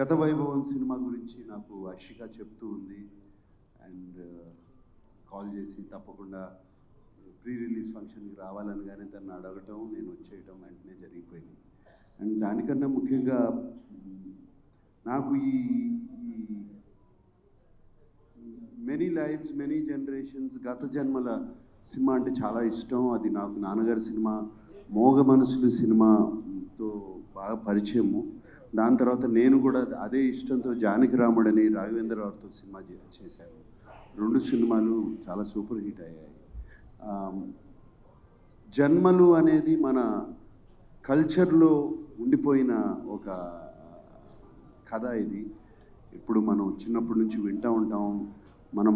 గత వైభవం సినిమా గురించి నాకు అర్షిక చెప్తూ ఉంది అండ్ కాల్ చేసి తప్పకుండా ప్రీ రిలీజ్ ఫంక్షన్కి రావాలని కానీ తను అడగటం నేను వచ్చేయటం వెంటనే జరిగిపోయింది. అండ్ దానికన్నా ముఖ్యంగా నాకు ఈ మెనీ లైఫ్స్ మెనీ జనరేషన్స్ గత జన్మల సినిమా అంటే చాలా ఇష్టం. అది నాకు నాన్నగారి సినిమా మోగ మనసులు సినిమాతో బాగా పరిచయము. దాని తర్వాత నేను కూడా అదే ఇష్టంతో జానకి రాముడని రాఘవేంద్రరావుతో సినిమా చేశాను. 2 సినిమాలు చాలా సూపర్ హిట్ అయ్యాయి. జన్మలు అనేది మన కల్చర్లో ఉండిపోయిన ఒక కథ. ఇది ఇప్పుడు మనం చిన్నప్పటి నుంచి వింటూ ఉంటాం, మనం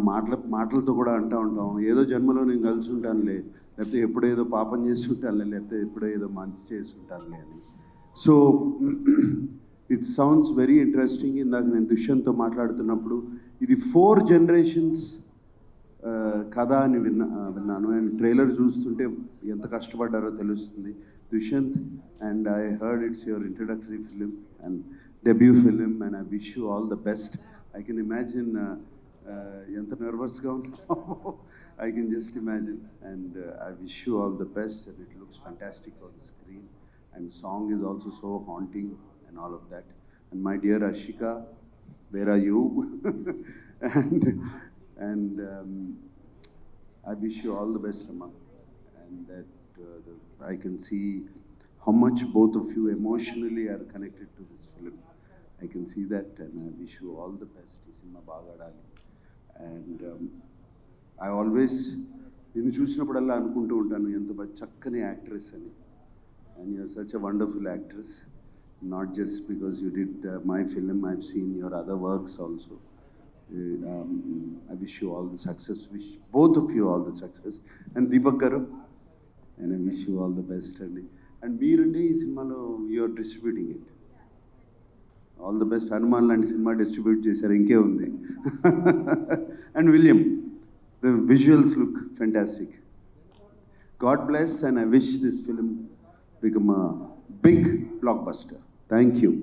మాటలతో కూడా అంటూ ఉంటాం, ఏదో జన్మలో నేను కలిసి ఉంటానులే, లేకపోతే ఎప్పుడేదో పాపం చేసి ఉంటానులే, లేకపోతే ఎప్పుడో ఏదో మంచి చేసి ఉంటానులే అని. So it sounds very interesting. ఇందాక నేను దుష్యంత్తో మాట్లాడుతున్నప్పుడు ఇది 4 generations కథ అని విన్నాను. అండ్ ట్రైలర్ చూస్తుంటే ఎంత కష్టపడ్డారో తెలుస్తుంది Dushyant. And I heard it's your introductory film and debut film and I wish you all the best. I can imagine ఎంత నర్వస్గా ఉన్నామో I can just imagine. And I wish you all the best and it looks fantastic on screen and song is also so haunting and all of that. And my dear Ashika, where are you? and I wish you all the best, Amma. And that I can see how much both of you emotionally are connected to this film. I can see that, and I wish you all the best. Cinema baga adali. And I always ninnu chusinappudalla anukuntu untanu enta chakkani actress ani. And you're such a wonderful actress, not just because you did my film. I've seen your other works also. I wish you all the success, wish both of you all the success. And Deepak garu, and I wish you all the best. And meerunde ee cinemalo you are distributing it. All the best. Hanuman lanti cinema distribute chesaru inke undi. And William, the visuals look fantastic. God bless, and I wish this film become a big blockbuster. Thank you.